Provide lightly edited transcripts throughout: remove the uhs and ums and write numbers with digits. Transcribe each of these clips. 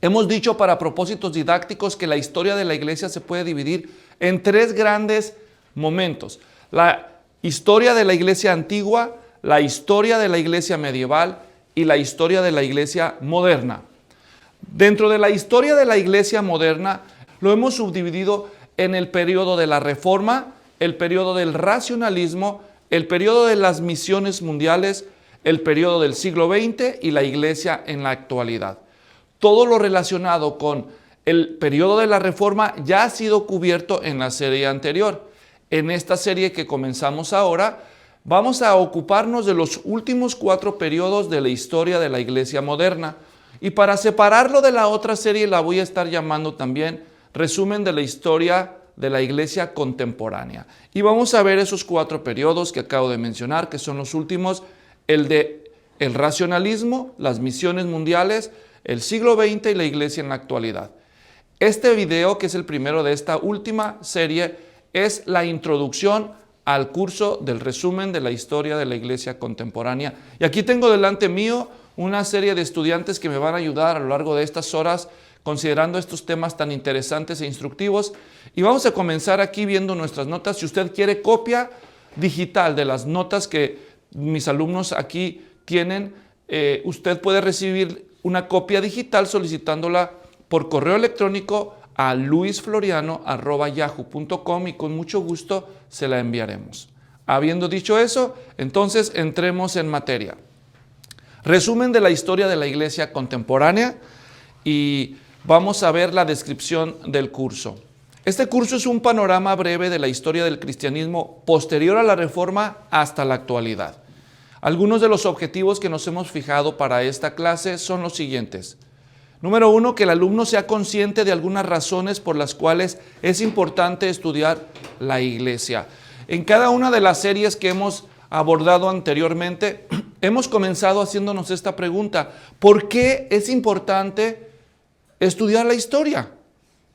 Hemos dicho para propósitos didácticos que la historia de la iglesia se puede dividir en tres grandes momentos. La historia de la iglesia antigua, la historia de la iglesia medieval y la historia de la iglesia moderna. Dentro de la historia de la iglesia moderna lo hemos subdividido en el periodo de la Reforma, el periodo del racionalismo, el periodo de las misiones mundiales, el periodo del siglo XX y la iglesia en la actualidad. Todo lo relacionado con el periodo de la Reforma ya ha sido cubierto en la serie anterior. En esta serie que comenzamos ahora, vamos a ocuparnos de los últimos 4 periodos de la historia de la iglesia moderna. Y para separarlo de la otra serie, la voy a estar llamando también resumen de la historia de la iglesia contemporánea. Y vamos a ver esos 4 periodos que acabo de mencionar, que son los últimos, el de el racionalismo, las misiones mundiales, el siglo XX y la iglesia en la actualidad. Este video, que es el primero de esta última serie, es la introducción al curso del resumen de la historia de la iglesia contemporánea. Y aquí tengo delante mío una serie de estudiantes que me van a ayudar a lo largo de estas horas considerando estos temas tan interesantes e instructivos. Y vamos a comenzar aquí viendo nuestras notas. Si usted quiere copia digital de las notas que mis alumnos aquí tienen, usted puede recibir una copia digital solicitándola por correo electrónico a luisfloriano@yahoo.com y con mucho gusto se la enviaremos. Habiendo dicho eso, entonces entremos en materia. Resumen de la historia de la iglesia contemporánea y vamos a ver la descripción del curso. Este curso es un panorama breve de la historia del cristianismo posterior a la Reforma hasta la actualidad. Algunos de los objetivos que nos hemos fijado para esta clase son los siguientes. Número 1, que el alumno sea consciente de algunas razones por las cuales es importante estudiar la iglesia. En cada una de las series que hemos abordado anteriormente, hemos comenzado haciéndonos esta pregunta: ¿por qué es importante estudiar la historia?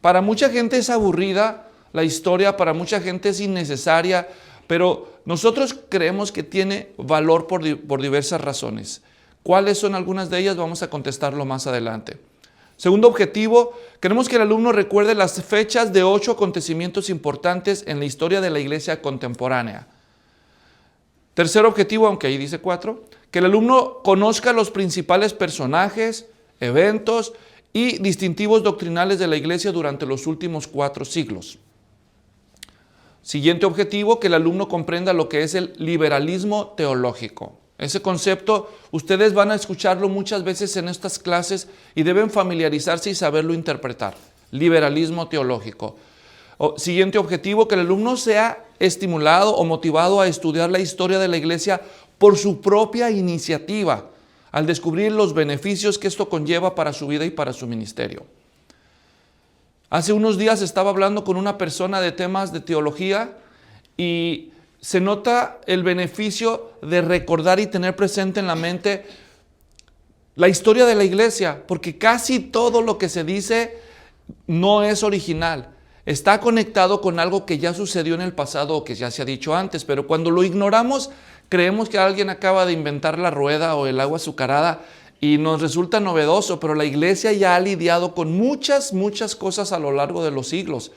Para mucha gente es aburrida la historia, para mucha gente es innecesaria, pero nosotros creemos que tiene valor por diversas razones. ¿Cuáles son algunas de ellas? Vamos a contestarlo más adelante. Segundo objetivo, queremos que el alumno recuerde las fechas de 8 acontecimientos importantes en la historia de la iglesia contemporánea. Tercer objetivo, aunque ahí dice 4, que el alumno conozca los principales personajes, eventos y distintivos doctrinales de la iglesia durante los últimos 4 siglos. Siguiente objetivo, que el alumno comprenda lo que es el liberalismo teológico. Ese concepto ustedes van a escucharlo muchas veces en estas clases y deben familiarizarse y saberlo interpretar. Liberalismo teológico. Siguiente objetivo, que el alumno sea estimulado o motivado a estudiar la historia de la iglesia por su propia iniciativa, al descubrir los beneficios que esto conlleva para su vida y para su ministerio. Hace unos días estaba hablando con una persona de temas de teología y se nota el beneficio de recordar y tener presente en la mente la historia de la iglesia, porque casi todo lo que se dice no es original. Está conectado con algo que ya sucedió en el pasado o que ya se ha dicho antes, pero cuando lo ignoramos, creemos que alguien acaba de inventar la rueda o el agua azucarada y nos resulta novedoso, pero la iglesia ya ha lidiado con muchas cosas a lo largo de los siglos.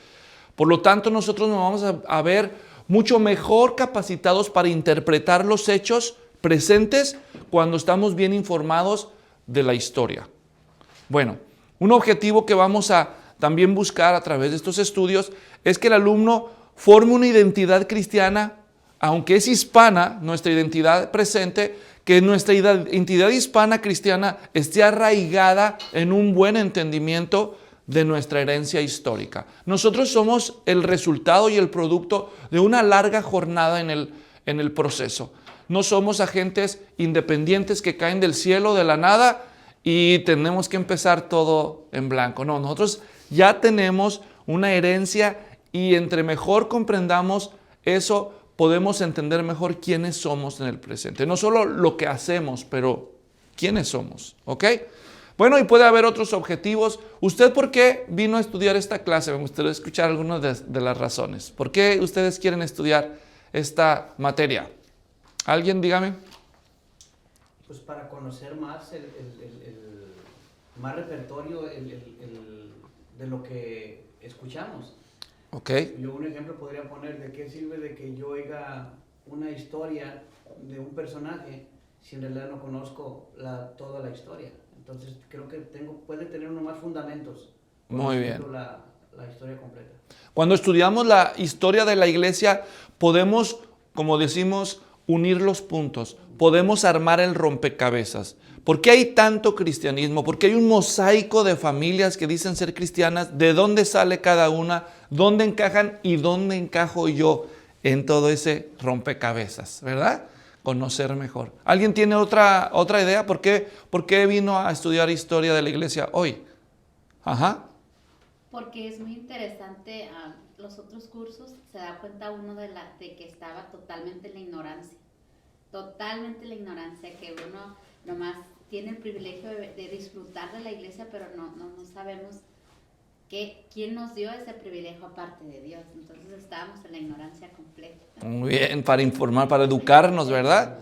Por lo tanto, nosotros nos vamos a ver mucho mejor capacitados para interpretar los hechos presentes cuando estamos bien informados de la historia. Bueno, un objetivo que vamos a también buscar a través de estos estudios es que el alumno forme una identidad cristiana, aunque es hispana, nuestra identidad presente, que nuestra identidad hispana cristiana esté arraigada en un buen entendimiento de nuestra herencia histórica. Nosotros somos el resultado y el producto de una larga jornada en el proceso. No somos agentes independientes que caen del cielo de la nada y tenemos que empezar todo en blanco. No, nosotros ya tenemos una herencia y entre mejor comprendamos eso, podemos entender mejor quiénes somos en el presente. No solo lo que hacemos, pero quiénes somos, ¿ok? Bueno, y puede haber otros objetivos. ¿Usted por qué vino a estudiar esta clase? Me gustaría escuchar algunas de las razones. ¿Por qué ustedes quieren estudiar esta materia? ¿Alguien dígame? Pues para conocer más más repertorio de lo que escuchamos. Okay. Yo un ejemplo podría poner de qué sirve de que yo oiga una historia de un personaje si en realidad no conozco toda la historia. Entonces creo que puede tener uno más fundamentos. Muy bien. La historia completa. Cuando estudiamos la historia de la iglesia, podemos, como decimos, unir los puntos. Podemos armar el rompecabezas. ¿Por qué hay tanto cristianismo? ¿Por qué hay un mosaico de familias que dicen ser cristianas? ¿De dónde sale cada una? ¿Dónde encajan y dónde encajo yo en todo ese rompecabezas? ¿Verdad? Conocer mejor. ¿Alguien tiene otra idea? ¿Por qué vino a estudiar historia de la iglesia hoy? Ajá. Porque es muy interesante, los otros cursos se da cuenta uno de que estaba totalmente en la ignorancia, que uno nomás tiene el privilegio de disfrutar de la iglesia, pero no sabemos quién nos dio ese privilegio aparte de Dios. Entonces estábamos en la ignorancia completa. Muy bien, para informar, para educarnos, ¿verdad?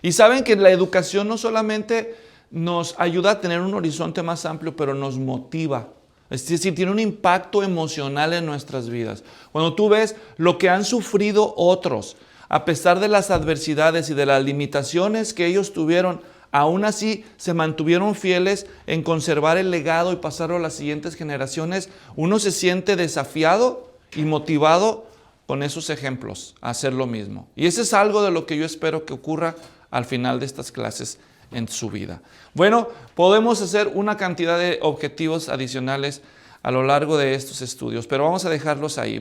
Y saben que la educación no solamente nos ayuda a tener un horizonte más amplio, pero nos motiva. Es decir, tiene un impacto emocional en nuestras vidas. Cuando tú ves lo que han sufrido otros, a pesar de las adversidades y de las limitaciones que ellos tuvieron, aún así se mantuvieron fieles en conservar el legado y pasarlo a las siguientes generaciones, uno se siente desafiado y motivado con esos ejemplos a hacer lo mismo. Y eso es algo de lo que yo espero que ocurra al final de estas clases en su vida. Bueno, podemos hacer una cantidad de objetivos adicionales a lo largo de estos estudios, pero vamos a dejarlos ahí.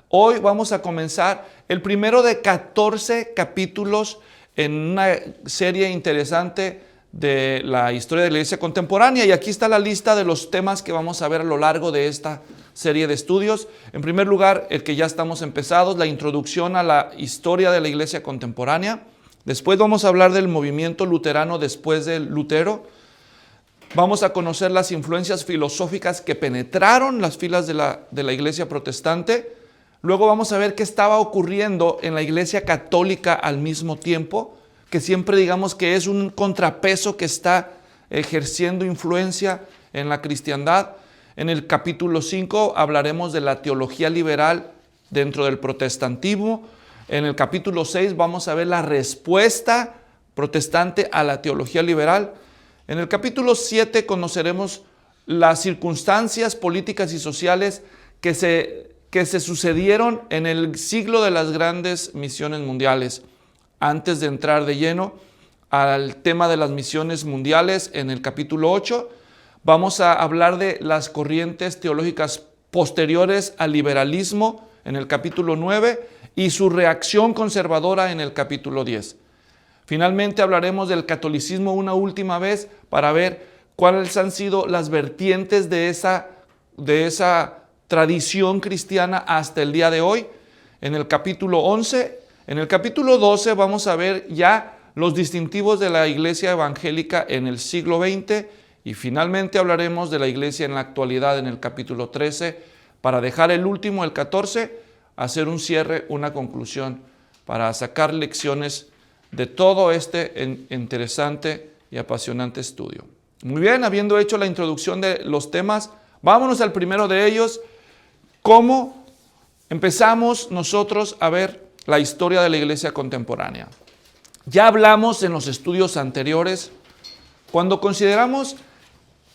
Hoy vamos a comenzar el primero de 14 capítulos en una serie interesante de la historia de la iglesia contemporánea, y aquí está la lista de los temas que vamos a ver a lo largo de esta serie de estudios. En primer lugar, el que ya estamos empezados, la introducción a la historia de la iglesia contemporánea. Después vamos a hablar del movimiento luterano después de Lutero. Vamos a conocer las influencias filosóficas que penetraron las filas de la iglesia protestante. Luego vamos a ver qué estaba ocurriendo en la iglesia católica al mismo tiempo, que siempre digamos que es un contrapeso que está ejerciendo influencia en la cristiandad. En el capítulo 5 hablaremos de la teología liberal dentro del protestantismo. En el capítulo 6 vamos a ver la respuesta protestante a la teología liberal. En el capítulo 7 conoceremos las circunstancias políticas y sociales que se sucedieron en el siglo de las grandes misiones mundiales. Antes de entrar de lleno al tema de las misiones mundiales, en el capítulo 8 vamos a hablar de las corrientes teológicas posteriores al liberalismo en el capítulo 9 y su reacción conservadora en el capítulo 10. Finalmente hablaremos del catolicismo una última vez para ver cuáles han sido las vertientes de esa tradición cristiana hasta el día de hoy. En el capítulo 11, en el capítulo 12 vamos a ver ya los distintivos de la iglesia evangélica en el siglo XX, y finalmente hablaremos de la iglesia en la actualidad en el capítulo 13, para dejar el último, el 14, hacer un cierre, una conclusión, para sacar lecciones de todo este interesante y apasionante estudio. Muy bien, habiendo hecho la introducción de los temas, vámonos al primero de ellos. ¿Cómo empezamos nosotros a ver la historia de la iglesia contemporánea? Ya hablamos en los estudios anteriores, cuando consideramos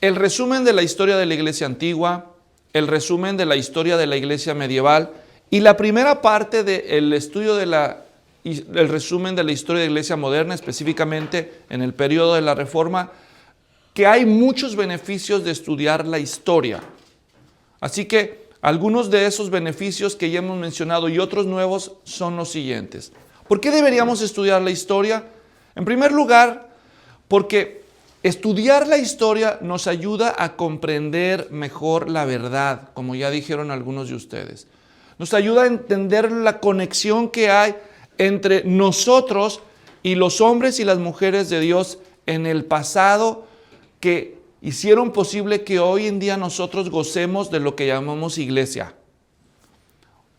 el resumen de la historia de la iglesia antigua, el resumen de la historia de la iglesia medieval y la primera parte del estudio el resumen de la historia de la iglesia moderna, específicamente en el periodo de la Reforma, que hay muchos beneficios de estudiar la historia. Así que algunos de esos beneficios que ya hemos mencionado y otros nuevos son los siguientes. ¿Por qué deberíamos estudiar la historia? En primer lugar, porque estudiar la historia nos ayuda a comprender mejor la verdad, como ya dijeron algunos de ustedes. Nos ayuda a entender la conexión que hay entre nosotros y los hombres y las mujeres de Dios en el pasado, que hicieron posible que hoy en día nosotros gocemos de lo que llamamos iglesia.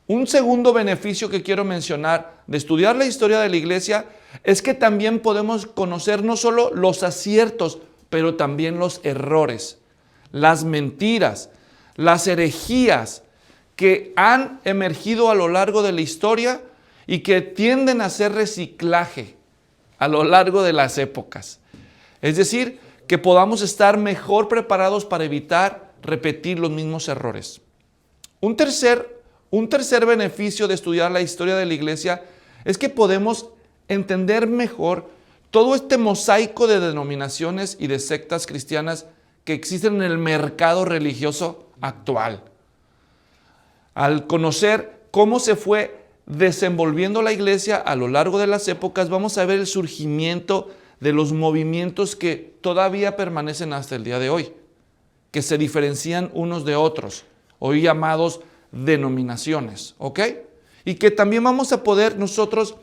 Un segundo beneficio que quiero mencionar de estudiar la historia de la iglesia es que también podemos conocer no solo los aciertos, pero también los errores, las mentiras, las herejías que han emergido a lo largo de la historia y que tienden a hacer reciclaje a lo largo de las épocas. Es decir, que podamos estar mejor preparados para evitar repetir los mismos errores. Un tercer beneficio de estudiar la historia de la iglesia es que podemos entender mejor todo este mosaico de denominaciones y de sectas cristianas que existen en el mercado religioso actual. Al conocer cómo se fue desenvolviendo la iglesia a lo largo de las épocas, vamos a ver el surgimiento de los movimientos que todavía permanecen hasta el día de hoy, que se diferencian unos de otros, hoy llamados denominaciones, ¿ok? Y que también vamos a poder nosotros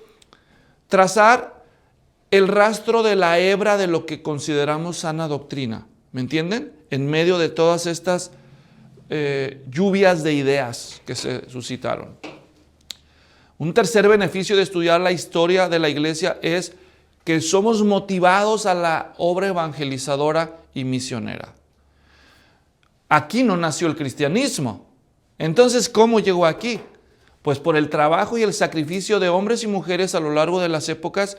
trazar el rastro de la hebra de lo que consideramos sana doctrina, ¿me entienden? En medio de todas estas lluvias de ideas que se suscitaron. Un tercer beneficio de estudiar la historia de la iglesia es que somos motivados a la obra evangelizadora y misionera. Aquí no nació el cristianismo. Entonces, ¿cómo llegó aquí? Pues por el trabajo y el sacrificio de hombres y mujeres a lo largo de las épocas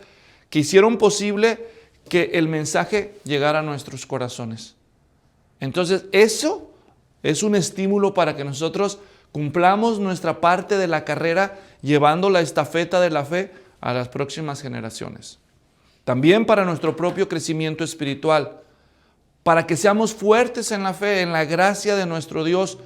que hicieron posible que el mensaje llegara a nuestros corazones. Entonces, eso es un estímulo para que nosotros cumplamos nuestra parte de la carrera llevando la estafeta de la fe a las próximas generaciones. También para nuestro propio crecimiento espiritual, para que seamos fuertes en la fe, en la gracia de nuestro Dios,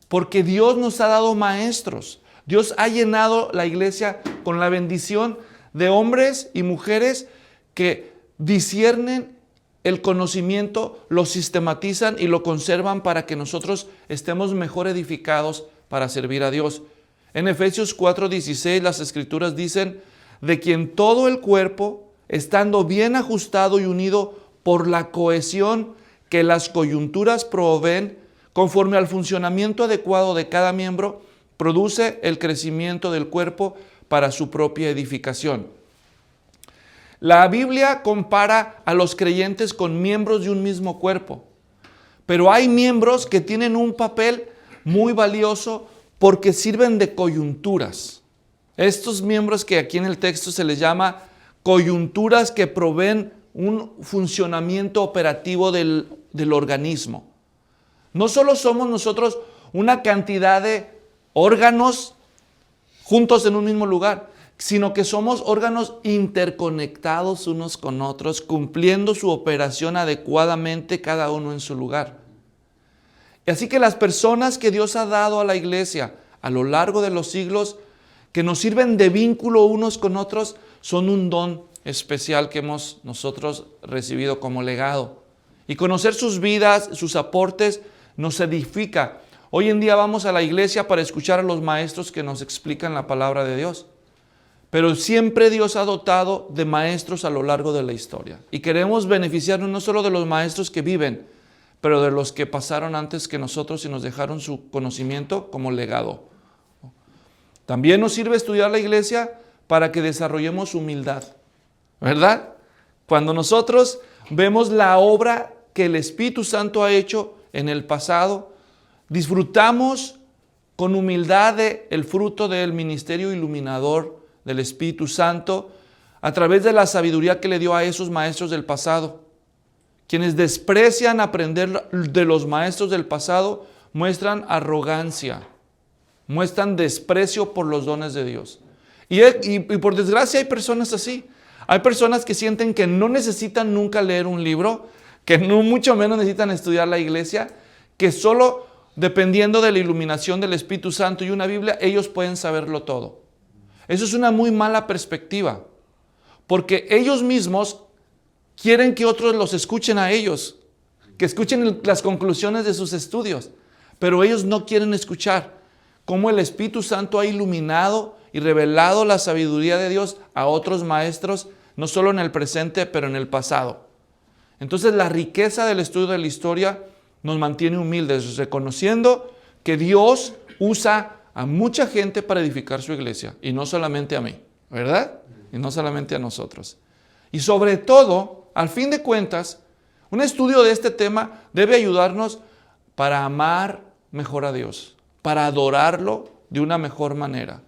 porque Dios nos ha dado maestros. Dios ha llenado la iglesia con la bendición de hombres y mujeres que disciernen el conocimiento, lo sistematizan y lo conservan para que nosotros estemos mejor edificados para servir a Dios. En Efesios 4:16 las Escrituras dicen, de quien todo el cuerpo, estando bien ajustado y unido por la cohesión que las coyunturas proveen, conforme al funcionamiento adecuado de cada miembro, produce el crecimiento del cuerpo para su propia edificación. La Biblia compara a los creyentes con miembros de un mismo cuerpo, pero hay miembros que tienen un papel muy valioso porque sirven de coyunturas. Estos miembros que aquí en el texto se les llama coyunturas que proveen un funcionamiento operativo del organismo. No solo somos nosotros una cantidad de órganos juntos en un mismo lugar, sino que somos órganos interconectados unos con otros, cumpliendo su operación adecuadamente cada uno en su lugar. Así que las personas que Dios ha dado a la iglesia a lo largo de los siglos, que nos sirven de vínculo unos con otros, son un don especial que hemos nosotros recibido como legado. Y conocer sus vidas, sus aportes, nos edifica. Hoy en día vamos a la iglesia para escuchar a los maestros que nos explican la palabra de Dios. Pero siempre Dios ha dotado de maestros a lo largo de la historia. Y queremos beneficiarnos no solo de los maestros que viven, pero de los que pasaron antes que nosotros y nos dejaron su conocimiento como legado. También nos sirve estudiar la iglesia para que desarrollemos humildad, ¿verdad? Cuando nosotros vemos la obra que el Espíritu Santo ha hecho en el pasado, disfrutamos con humildad el fruto del ministerio iluminador del Espíritu Santo a través de la sabiduría que le dio a esos maestros del pasado. Quienes desprecian aprender de los maestros del pasado muestran arrogancia, muestran desprecio por los dones de Dios. Y por desgracia hay personas así. Hay personas que sienten que no necesitan nunca leer un libro, que no mucho menos necesitan estudiar la iglesia, que solo dependiendo de la iluminación del Espíritu Santo y una Biblia, ellos pueden saberlo todo. Eso es una muy mala perspectiva, porque ellos mismos quieren que otros los escuchen a ellos, que escuchen las conclusiones de sus estudios, pero ellos no quieren escuchar cómo el Espíritu Santo ha iluminado y revelado la sabiduría de Dios a otros maestros, no solo en el presente, pero en el pasado. Entonces la riqueza del estudio de la historia nos mantiene humildes, reconociendo que Dios usa a mucha gente para edificar su iglesia, y no solamente a mí, ¿verdad? Y no solamente a nosotros. Y sobre todo, al fin de cuentas, Un estudio de este tema debe ayudarnos para amar mejor a Dios, para adorarlo de una mejor manera.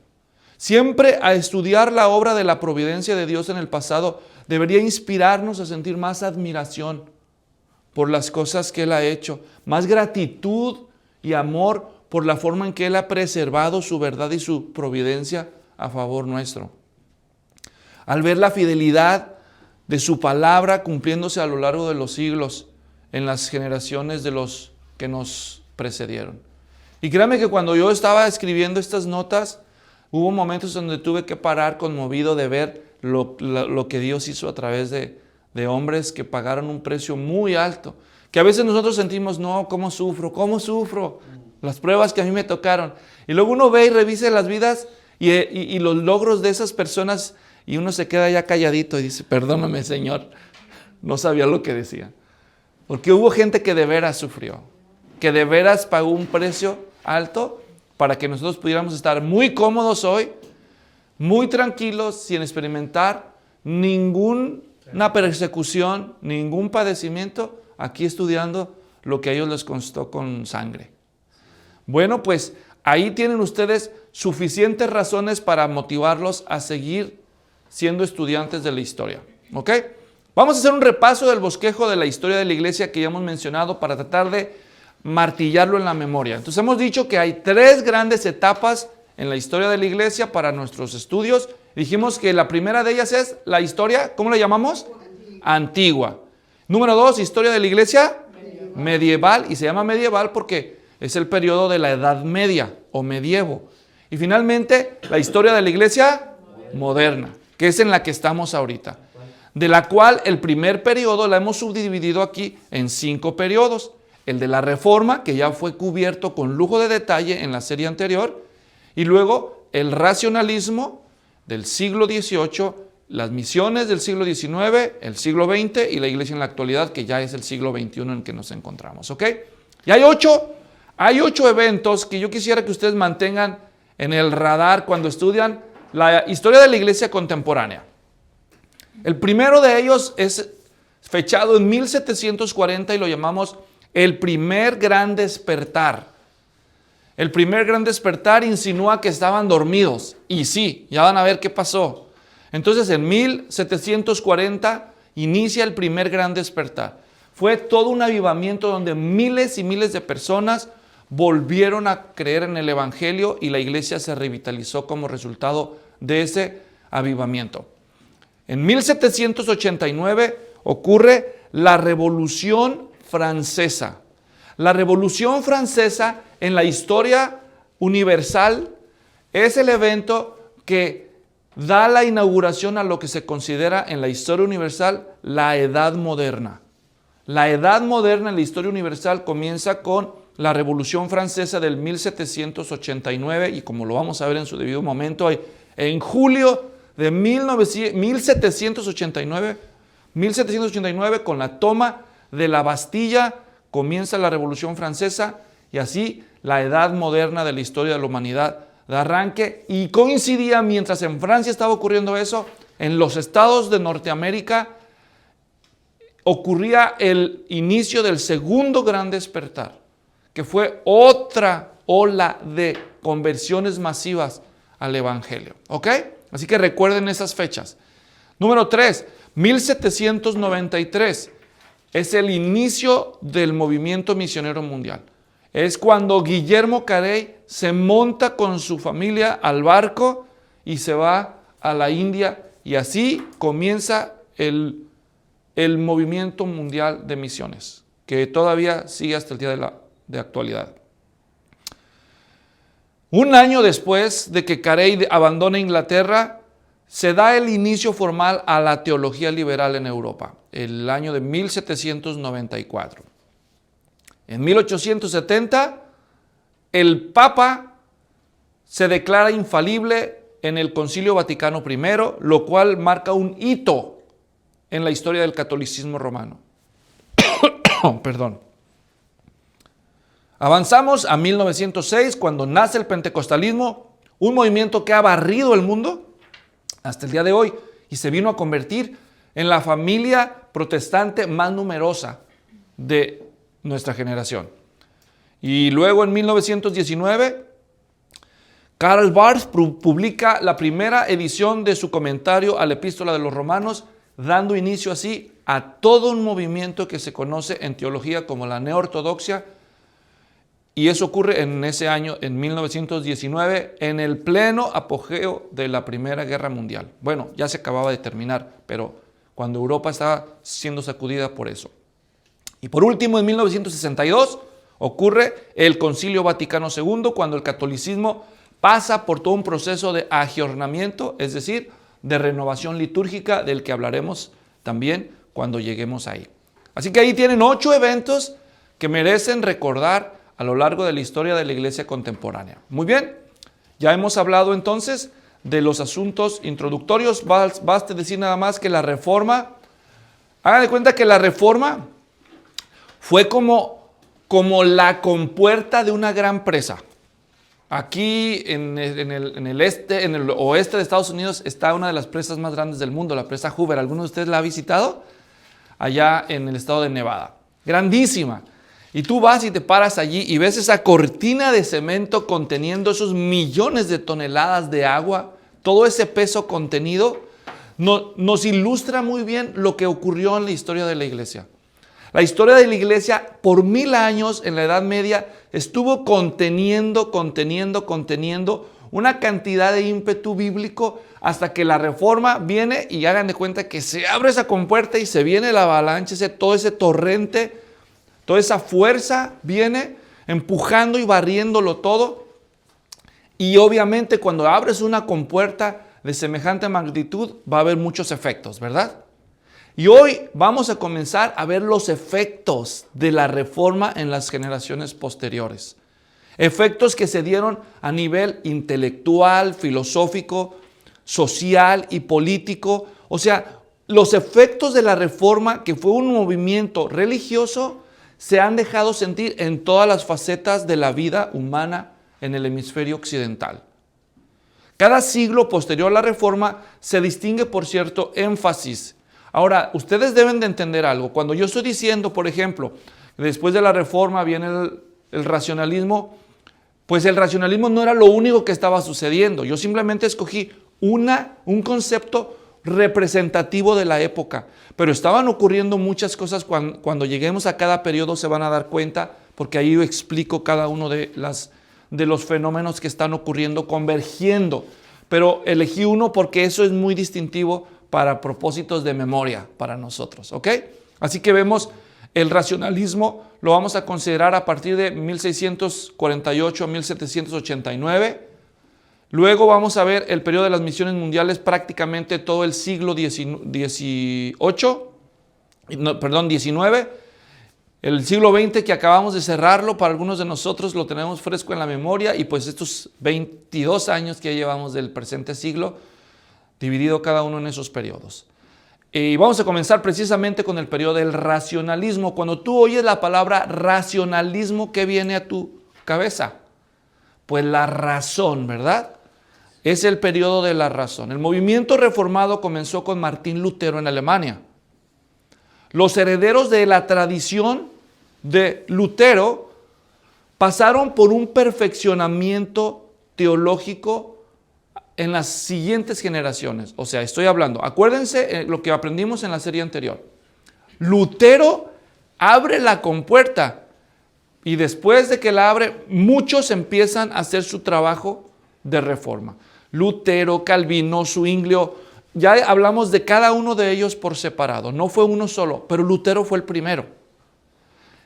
Siempre a estudiar la obra de la providencia de Dios en el pasado debería inspirarnos a sentir más admiración por las cosas que Él ha hecho, más gratitud y amor por la forma en que Él ha preservado su verdad y su providencia a favor nuestro. Al ver la fidelidad de su palabra cumpliéndose a lo largo de los siglos en las generaciones de los que nos precedieron. Y créame que cuando yo estaba escribiendo estas notas, hubo momentos donde tuve que parar conmovido de ver lo que Dios hizo a través de hombres que pagaron un precio muy alto. Que a veces nosotros sentimos, no, ¿cómo sufro? Las pruebas que a mí me tocaron. Y luego uno ve y revisa las vidas y los logros de esas personas y uno se queda ya calladito y dice, perdóname, Señor, no sabía lo que decía. Porque hubo gente que de veras sufrió, que de veras pagó un precio alto para que nosotros pudiéramos estar muy cómodos hoy, muy tranquilos, sin experimentar ninguna persecución, ningún padecimiento, aquí estudiando lo que a ellos les costó con sangre. Bueno, pues ahí tienen ustedes suficientes razones para motivarlos a seguir siendo estudiantes de la historia. ¿Ok? Vamos a hacer un repaso del bosquejo de la historia de la iglesia que ya hemos mencionado para tratar de martillarlo en la memoria. Entonces hemos dicho que hay 3 grandes etapas en la historia de la iglesia para nuestros estudios. Dijimos que la primera de ellas es la historia, ¿cómo la llamamos? Antigua. Número 2, historia de la iglesia medieval. Y se llama medieval porque es el periodo de la Edad Media o medievo. Y finalmente la historia de la iglesia moderna, que es en la que estamos ahorita, de la cual el primer periodo la hemos subdividido aquí en 5 periodos. El de la Reforma, que ya fue cubierto con lujo de detalle en la serie anterior, y luego el racionalismo del siglo XVIII, las misiones del siglo XIX, el siglo XX y la iglesia en la actualidad, que ya es el siglo XXI en que nos encontramos. ¿Ok? Y hay 8 eventos que yo quisiera que ustedes mantengan en el radar cuando estudian la historia de la iglesia contemporánea. El primero de ellos es fechado en 1740 y lo llamamos el primer gran despertar. El primer gran despertar insinúa que estaban dormidos. Y sí, ya van a ver qué pasó. Entonces en 1740 inicia el primer gran despertar. Fue todo un avivamiento donde miles y miles de personas volvieron a creer en el Evangelio y la iglesia se revitalizó como resultado de ese avivamiento. En 1789 ocurre la Revolución Francesa. La Revolución Francesa en la historia universal es el evento que da la inauguración a lo que se considera en la historia universal la Edad Moderna. La Edad Moderna en la historia universal comienza con la Revolución Francesa del 1789 y como lo vamos a ver en su debido momento, en julio de 1789 con la toma de la Bastilla comienza la Revolución Francesa y así la Edad Moderna de la historia de la humanidad da arranque y coincidía mientras en Francia estaba ocurriendo eso, en los estados de Norteamérica ocurría el inicio del segundo gran despertar, que fue otra ola de conversiones masivas al Evangelio. ¿Ok? Así que recuerden esas fechas. Número 3, 1793. Es el inicio del movimiento misionero mundial. Es cuando Guillermo Carey se monta con su familia al barco y se va a la India y así comienza el movimiento mundial de misiones, que todavía sigue hasta el día de actualidad. Un año después de que Carey abandona Inglaterra, se da el inicio formal a la teología liberal en Europa, el año de 1794. En 1870, el Papa se declara infalible en el Concilio Vaticano I, lo cual marca un hito en la historia del catolicismo romano. Perdón. Avanzamos a 1906, cuando nace el pentecostalismo, un movimiento que ha barrido el mundo hasta el día de hoy y se vino a convertir en la familia protestante más numerosa de nuestra generación. Y luego en 1919, Karl Barth publica la primera edición de su comentario a la Epístola de los Romanos, dando inicio así a todo un movimiento que se conoce en teología como la neortodoxia. Y eso ocurre en ese año, en 1919, en el pleno apogeo de la Primera Guerra Mundial. Bueno, ya se acababa de terminar, pero cuando Europa estaba siendo sacudida por eso. Y por último, en 1962, ocurre el Concilio Vaticano II, cuando el catolicismo pasa por todo un proceso de agiornamiento, es decir, de renovación litúrgica, del que hablaremos también cuando lleguemos ahí. Así que ahí tienen 8 eventos que merecen recordar a lo largo de la historia de la iglesia contemporánea. Muy bien, ya hemos hablado entonces de los asuntos introductorios. Basta decir nada más que la Reforma, hagan de cuenta que la Reforma fue como la compuerta de una gran presa. Aquí en el oeste de Estados Unidos está una de las presas más grandes del mundo, la presa Hoover. ¿Alguno de ustedes la ha visitado? Allá en el estado de Nevada. Grandísima. Y tú vas y te paras allí y ves esa cortina de cemento conteniendo esos millones de toneladas de agua, todo ese peso contenido, nos ilustra muy bien lo que ocurrió en la historia de la iglesia. La historia de la iglesia por 1000 años en la Edad Media estuvo conteniendo una cantidad de ímpetu bíblico hasta que la Reforma viene y hagan de cuenta que se abre esa compuerta y se viene la avalancha, todo ese torrente, toda esa fuerza viene empujando y barriéndolo todo. Y obviamente cuando abres una compuerta de semejante magnitud va a haber muchos efectos, ¿verdad? Y hoy vamos a comenzar a ver los efectos de la Reforma en las generaciones posteriores. Efectos que se dieron a nivel intelectual, filosófico, social y político. O sea, los efectos de la Reforma, que fue un movimiento religioso, se han dejado sentir en todas las facetas de la vida humana en el hemisferio occidental. Cada siglo posterior a la Reforma se distingue por cierto énfasis. Ahora, ustedes deben de entender algo. Cuando yo estoy diciendo, por ejemplo, después de la Reforma viene el racionalismo, pues el racionalismo no era lo único que estaba sucediendo. Yo simplemente escogí un concepto representativo de la época, pero estaban ocurriendo muchas cosas. Cuando lleguemos a cada periodo se van a dar cuenta, porque ahí yo explico cada uno de los fenómenos que están ocurriendo, convergiendo. Pero elegí uno porque eso es muy distintivo para propósitos de memoria para nosotros, ¿ok? Así que vemos el racionalismo, lo vamos a considerar a partir de 1648 a 1789. Luego vamos a ver el periodo de las misiones mundiales, prácticamente todo el siglo XIX, el siglo XX que acabamos de cerrarlo, para algunos de nosotros lo tenemos fresco en la memoria, y pues estos 22 años que ya llevamos del presente siglo, dividido cada uno en esos periodos. Y vamos a comenzar precisamente con el periodo del racionalismo. Cuando tú oyes la palabra racionalismo, ¿qué viene a tu cabeza? Pues la razón, ¿verdad? Es el periodo de la razón. El movimiento reformado comenzó con Martín Lutero en Alemania. Los herederos de la tradición de Lutero pasaron por un perfeccionamiento teológico en las siguientes generaciones. O sea, estoy hablando, acuérdense lo que aprendimos en la serie anterior. Lutero abre la compuerta y después de que la abre, muchos empiezan a hacer su trabajo de reforma. Lutero, Calvino, Zwinglio, ya hablamos de cada uno de ellos por separado. No fue uno solo, pero Lutero fue el primero.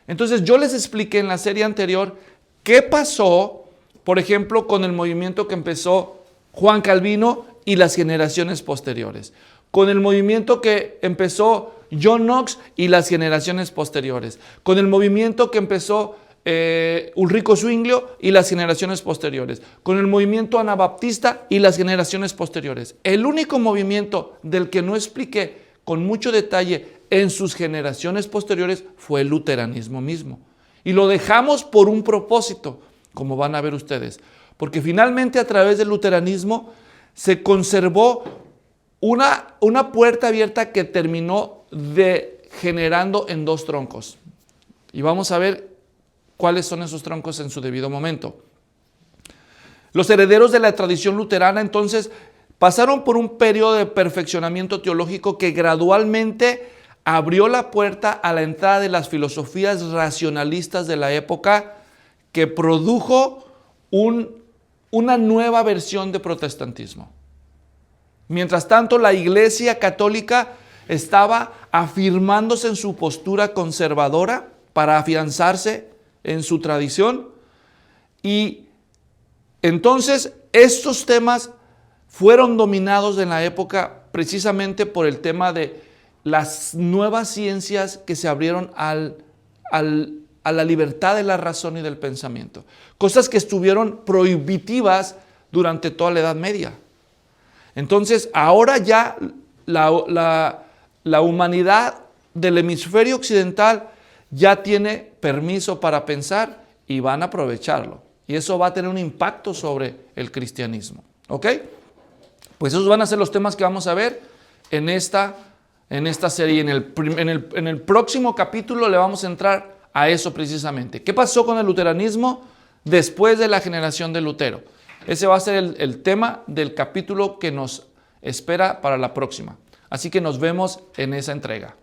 Entonces yo les expliqué en la serie anterior qué pasó, por ejemplo, con el movimiento que empezó Juan Calvino y las generaciones posteriores, con el movimiento que empezó John Knox y las generaciones posteriores, con el movimiento que empezó Ulrico Zwinglio y las generaciones posteriores, con el movimiento anabaptista y las generaciones posteriores. El único movimiento del que no expliqué con mucho detalle en sus generaciones posteriores fue el luteranismo mismo. Y lo dejamos por un propósito, como van a ver ustedes. Porque finalmente a través del luteranismo se conservó una puerta abierta que terminó degenerando en dos troncos. Y vamos a ver cuáles son esos troncos en su debido momento. Los herederos de la tradición luterana entonces pasaron por un periodo de perfeccionamiento teológico que gradualmente abrió la puerta a la entrada de las filosofías racionalistas de la época, que produjo una nueva versión de protestantismo. Mientras tanto, la Iglesia Católica estaba afirmándose en su postura conservadora para afianzarse en su tradición, y entonces estos temas fueron dominados en la época precisamente por el tema de las nuevas ciencias que se abrieron a la libertad de la razón y del pensamiento. Cosas que estuvieron prohibitivas durante toda la Edad Media. Entonces, ahora ya la humanidad del hemisferio occidental ya tiene permiso para pensar y van a aprovecharlo. Y eso va a tener un impacto sobre el cristianismo. ¿Ok? Pues esos van a ser los temas que vamos a ver en esta serie. En el próximo capítulo le vamos a entrar a eso precisamente. ¿Qué pasó con el luteranismo después de la generación de Lutero? Ese va a ser el tema del capítulo que nos espera para la próxima. Así que nos vemos en esa entrega.